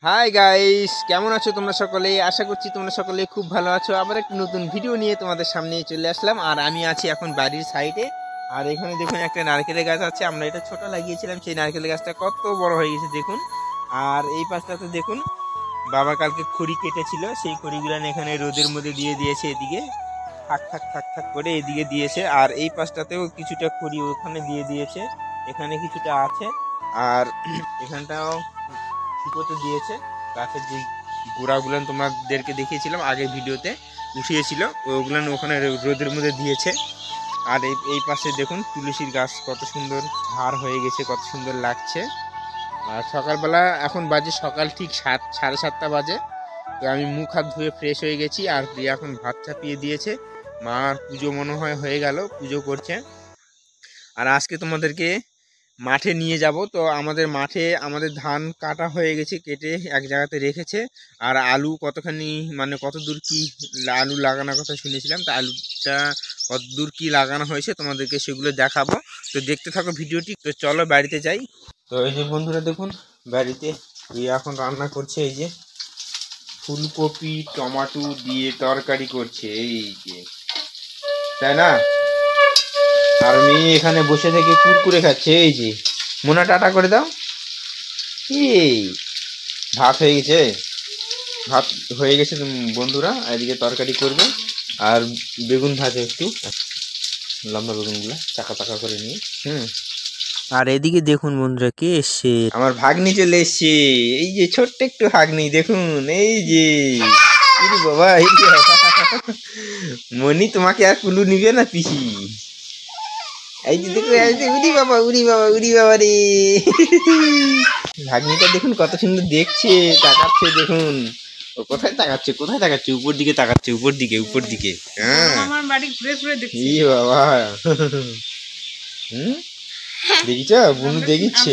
Hi guys, কেমন আছো তোমরা সকলে? আশা করছি তোমরা সকলে খুব ভালো আছো। আবার একটা নতুন ভিডিও নিয়ে তোমাদের সামনে চলে আসলাম। আর আমি আছি এখন বাড়ির সাইডে। আর এখানে দেখুন একটা নারকেলের গাছ আছে, আমরা এটা ছোট লাগিয়েছিলাম। সেই নারকেলের গাছটা কত বড় হয়ে গেছে দেখুন। আর এই পাশটাতে দেখুন, বাবা কালকে খড়ি কেটেছিল, সেই খড়িগুলো এখানে রোদের মধ্যে দিয়ে দিয়েছে। এদিকে থাক থাক থাক থাক করে এদিকে দিয়েছে। আর এই পাশটাতেও কিছুটা খড়ি ওখানে দিয়ে দিয়েছে, এখানে কিছুটা আছে। আর এখানটাও শুকোতে দিয়েছে। গাছের যে গোড়াগুলো তোমাদেরকে দেখিয়েছিলাম আগের ভিডিওতে উঠিয়েছিল, ওগুলো ওখানে রোদের মধ্যে দিয়েছে। আর এই পাশে দেখুন তুলসীর গাছ কত সুন্দর ঝাড় হয়ে গেছে, কত সুন্দর লাগছে। আর সকালবেলা এখন বাজে সকাল ঠিক 7:30 বাজে। তো আমি মুখ হাত ধুয়ে ফ্রেশ হয়ে গেছি। আর প্রিয়া এখন ভাত চাপিয়ে দিয়েছে। মার পুজো মনে হয় হয়ে গেল, পুজো করছে। আর আজকে তোমাদেরকে মাঠে নিয়ে যাব। তো আমাদের মাঠে আমাদের ধান কাটা হয়ে গেছে, কেটে এক জায়গাতে রেখেছে। আর আলু কতখানি মানে কত দূর কি আলু লাগানোর কথা শুনেছিলাম, তা আলুটা কত দূর কি লাগানো হয়েছে তোমাদেরকে সেগুলো দেখাবো। তো দেখতে থাকো ভিডিওটি। তো চলো বাড়িতে যাই। তো এই যে বন্ধুরা দেখুন, বাড়িতে এখন রান্না করছে। এই যে ফুলকপি টমেটো দিয়ে তরকারি করছে, এই যে, তাই না? আর মেয়ে এখানে বসে থেকে কুরকুরে খাচ্ছে। এই যে মোনা টাটা করে দাও। এই ভাত হয়ে গেছে, ভাত হয়ে গেছে বন্ধুরা। এদিকে তরকারি করবে আর বেগুন ভাজে, একটু লম্বা বেগুনগুলো চাকা চাকা করে নিয়ে। আর এদিকে দেখুন বন্ধুরা, কে এসছে? আমার ভাগ্নি চলে এসছে। এই যে ছোট্ট একটু ভাগ্নি দেখুন, এই যে বাবা, এই যে মনি তোমাকে আর কুলু নিবে না পিসি। এই যে দেখো, উড়ি বাবা উড়ি বাবা উড়ি বাবা রে। ভাগ্নিটা দেখুন কত সুন্দর দেখছে, তাকাচ্ছে দেখুন। ও কোথায় তাকাচ্ছে, কোথায় তাকাচ্ছে? উপর দিকে তাকাচ্ছে, উপর দিকে উপর দিকে। হ্যাঁ, আমার বাড়ি ঘুরে ঘুরে দেখছি। ই বাবা, দেখিছ বুনু দেখিচ্ছে।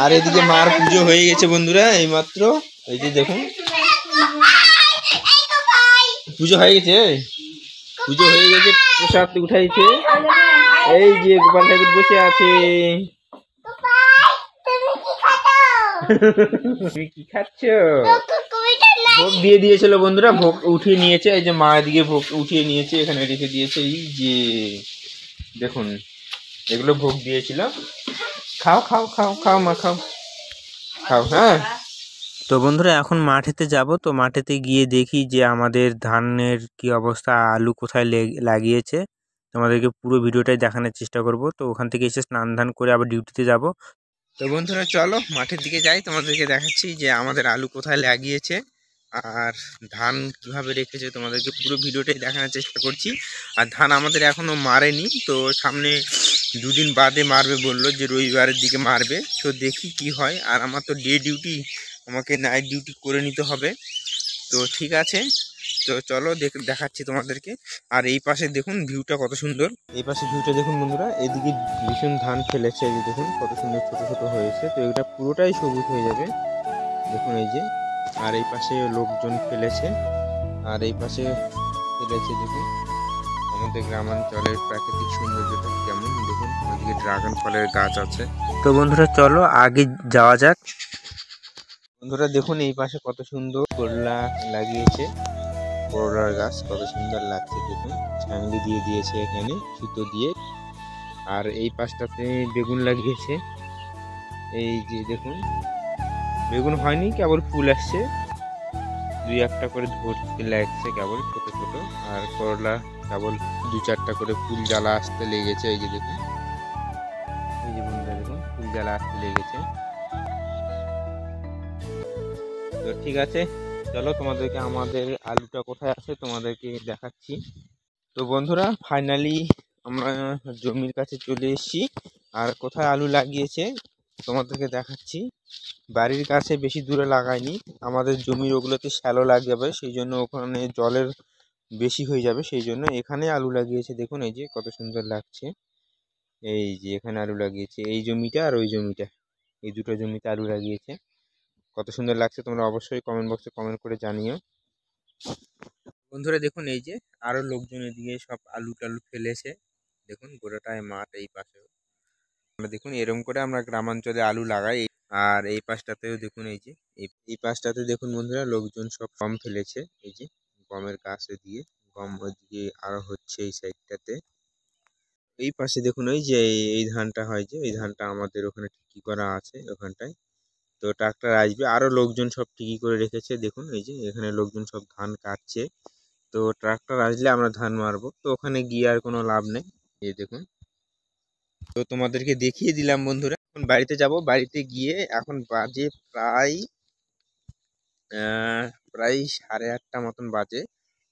আর এদিকে মার পুজো হয়ে গেছে বন্ধুরা এইমাত্র। এই যে দেখুন, পুজো হয়ে গেছে, পুজো হয়ে গেছে, প্রসাদ উঠাইছে। এই যে গোপাল ঠাকুর বসে আছে। তুমি কি খাচ্ছ? ভোগ দিয়ে দিয়েছিল বন্ধুরা, ভোগ উঠিয়ে নিয়েছে। এই যে মা এদিকে ভোগ উঠিয়ে নিয়েছে, এখানে রেখে দিয়েছে। এই যে দেখুন, এগুলো ভোগ দিয়েছিল। খাও খাও খাও খাও মা, খাও খাও। হ্যাঁ, তো বন্ধুরা এখন মাঠেতে যাব। তো মাঠেতে গিয়ে দেখি যে আমাদের ধানের কি অবস্থা, আলু কোথায় লাগিয়েছে। তোমাদেরকে পুরো ভিডিওটাই দেখানোর চেষ্টা করব। তো ওখান থেকে এসে স্নান ধান করে আবার ডিউটিতে যাব। তো বন্ধুরা চলো মাঠের দিকে যাই, তোমাদেরকে দেখাচ্ছি যে আমাদের আলু কোথায় লাগিয়েছে আর ধান কিভাবে রেখেছে। তোমাদেরকে পুরো ভিডিওটাই দেখানোর চেষ্টা করছি। আর ধান আমাদের এখনো মারেনি, তো সামনে দুদিন বাদে মারবে বললো, যে রবিবারের দিকে মারবে। তো দেখি কি হয়। আর আমার তো ডে ডিউটি, আমাকে নাইট ডিউটি করে নিতে হবে। তো ঠিক আছে, তো চলো দেখাচ্ছি তোমাদেরকে। আর এই পাশে দেখুন ভিউটা কত সুন্দর। এই পাশে ভিউটা দেখুন বন্ধুরা, এদিকে ভীষণ ধান ফেলেছে। এই যে দেখুন কত সুন্দর ছোট ছোট হয়েছে। তো এটা পুরোটাই সবুজ হয়ে যাবে দেখুন, এই যে। আর এই পাশে লোকজন ফেলেছে, আর এই পাশে ফেলেছে দেখুন। আমাদের গ্রামাঞ্চলের প্রাকৃতিক সৌন্দর্যটা কেমন দেখুন, ওইদিকে ড্রাগন ফলের গাছ আছে। তো বন্ধুরা চলো আগে যাওয়া যাক। বন্ধুরা দেখুন এই পাশে কত সুন্দর করলা লাগিয়েছে, করলার গাছ কত সুন্দর লাগছে দেখুন। ছাংলি দিয়ে দিয়েছে এখানে সুতো দিয়ে। আর এই পাশটাতে বেগুন লাগিয়েছে। এই যে দেখুন, বেগুন হয়নি, কেবল ফুল আসছে, দুই একটা করে ধরতে লাগছে কেবল ছোট ছোট। আর করলা কেবল দু চারটা করে ফুল জ্বালা আসতে লেগেছে। এই যে দেখুন, এই যে বন্ধুরা দেখুন ফুল জ্বালা আসতে লেগেছে। তো ঠিক আছে, চলো তোমাদেরকে আমাদের আলুটা কোথায় আছে তোমাদেরকে দেখাচ্ছি। তো বন্ধুরা ফাইনালি আমরা জমির কাছে চলে এসেছি। আর কোথায় আলু লাগিয়েছে তোমাদেরকে দেখাচ্ছি। বাড়ির কাছে বেশি দূরে লাগায়নি, আমাদের জমির ওগুলোতে শ্যালো যাবে, সেই জন্য ওখানে জলের বেশি হয়ে যাবে, সেই জন্য এখানে আলু লাগিয়েছে। দেখুন এই যে কত সুন্দর লাগছে। এই যে এখানে আলু লাগিয়েছে, এই জমিটা আর ওই জমিটা, এই দুটো জমিতে আলু লাগিয়েছে। কত সুন্দর লাগছে, তোমরা অবশ্যই কমেন্ট বক্সে কমেন্ট করে জানিও। বন্ধুরা দেখুন এই যে আরো লোকজন এদিকে সব আলু টালু ফেলেছে দেখুন, গোটাটায় মাঠ এই পাশে। আমরা দেখুন এরকম করে আমরা গ্রামাঞ্চলে আলু লাগাই। আর এই পাশটাতেও দেখুন, এই যে এই পাশটাতে দেখুন বন্ধুরা, লোকজন সব গম ফেলেছে। এই যে গমের গাছে দিয়ে গম ওইদিকে আরো হচ্ছে এই সাইডটাতে। এই পাশে দেখুন ওই যে এই ধানটা হয়, যে এই ধানটা আমাদের ওখানে ঠিকই করা আছে ওখানটায়। তো ট্রাক্টর আসবে, আরো লোকজন সব ঠিকই করে রেখেছে। দেখুন এই যে এখানে লোকজন সব ধান কাটছে। তো ট্রাক্টর আসলে আমরা ধান মারবো, তো ওখানে গিয়ে আর কোনো লাভ নেই। এই দেখুন, তো তোমাদেরকে দেখিয়ে দিলাম বন্ধুরা। এখন বাড়িতে যাব, বাড়িতে গিয়ে এখন বাজে প্রায় প্রায় 8:30 মতন বাজে।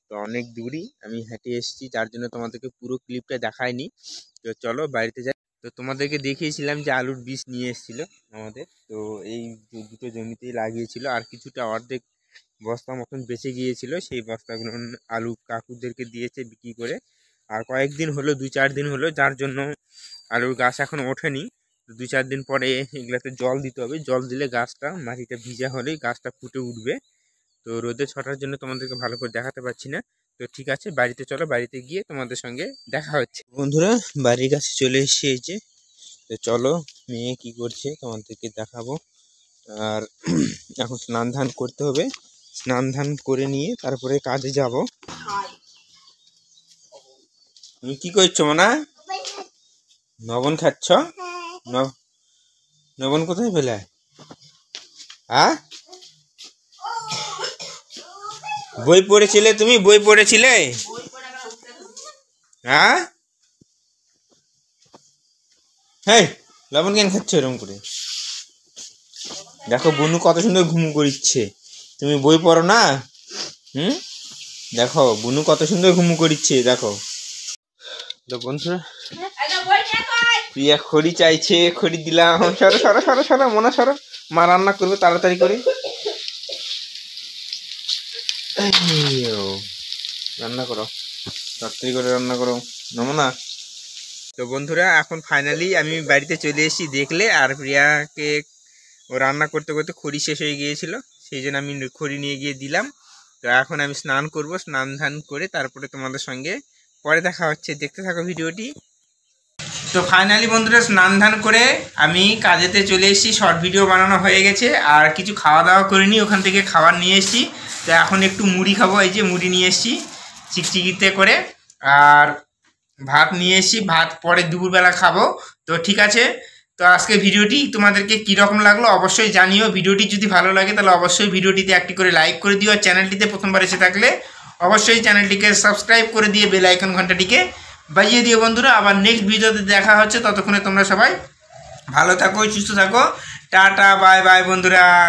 তো অনেক দূরই আমি হেঁটে এসেছি, যার জন্য তোমাদেরকে পুরো ক্লিপটা দেখাইনি। তো চলো বাড়িতে যাই। তো তোমাদেরকে দেখিয়েছিলাম যে আলুর বীজ নিয়ে এসেছিল আমাদের, তো এই দুটো জমিতেই লাগিয়েছিল। আর কিছুটা অর্ধেক বস্তা মতন বেঁচে গিয়েছিল, সেই বস্তাগুলো আলু কাকুদেরকে দিয়েছে বিক্রি করে। আর কয়েকদিন হলো, 2-4 দিন হলো, যার জন্য আলুর গাছ এখন ওঠেনি। 2-4 দিন পরে এগুলাতে জল দিতে হবে, জল দিলে গাছটা, মাটিটা ভিজা হলেই গাছটা ফুটে উঠবে। তো রোদে ছটার জন্য তোমাদেরকে ভালো করে দেখাতে পারছি না। তো ঠিক আছে, বাড়িতে চলো, বাড়িতে গিয়ে তোমাদের সঙ্গে দেখা হচ্ছে। বন্ধুরা বাড়ির কাছে চলে এসেছি এই যে। তো চলো, মেয়ে কি করছে তোমাদেরকে দেখাবো। আর এখন স্নান ধান করতে হবে, স্নান ধান করে নিয়ে তারপরে কাজে যাব। তুমি কি করছো মানা? নবন খাচ্ছ? নবন কোথায় পেলে? হ্যাঁ, বই পড়েছিলে তুমি? বই পড়েছিলে? হ্যাঁ, হ্যাঁ, লবণ কেন খাচ্ছ এরকম করে? দেখো বনু কত সুন্দর ঘুম করিচ্ছে, তুমি বই পড়ো না? দেখো বুনু কত সুন্দর ঘুম করিচ্ছে, দেখো। তো বন্ধুরা প্রিয়া খড়ি চাইছে, খড়ি দিলাম। সরো সরো সরো সরো, মনে সরো, মা রান্না করবে তাড়াতাড়ি করে। রান্না করো, তাড়াতাড়ি করে রান্না করো নমনা। তো বন্ধুরা এখন ফাইনালি আমি বাড়িতে চলে এসেছি, দেখলে। আর প্রিয়াকে ও রান্না করতে করতে খড়ি শেষ হয়ে গিয়েছিল, সেই জন্য আমি খড়ি নিয়ে গিয়ে দিলাম। তো এখন আমি স্নান করব, স্নান ধান করে তারপরে তোমাদের সঙ্গে পরে দেখা হচ্ছে, দেখতে থাকো ভিডিওটি। তো ফাইনালি বন্ধুরা স্নান ধান করে আমি কাজেতে চলে এসেছি, শর্ট ভিডিও বানানো হয়ে গেছে। আর কিছু খাওয়া দাওয়া করিনি, ওখান থেকে খাবার নিয়ে এসেছি। তো এখন একটু মুড়ি খাবো, এই যে মুড়ি নিয়ে এসেছি চিকচিকিতে করে। আর ভাত নিয়ে এসেছি, ভাত পরে দুপুরবেলা খাবো। তো ঠিক আছে, তো আজকে ভিডিওটি তোমাদেরকে কীরকম লাগলো অবশ্যই জানিও। ভিডিওটি যদি ভালো লাগে তাহলে অবশ্যই ভিডিওটিতে একটি করে লাইক করে দিও। আর চ্যানেলটিতে প্রথমবার এসে থাকলে অবশ্যই চ্যানেলটিকে সাবস্ক্রাইব করে দিয়ে বেল আইকন ঘন্টাটিকে বাজিয়ে দিও বন্ধুরা। আবার নেক্সট ভিডিওতে দেখা হচ্ছে, ততক্ষণে তোমরা সবাই ভালো থাকো, সুস্থ থাকো। টাটা, বাই বাই বন্ধুরা।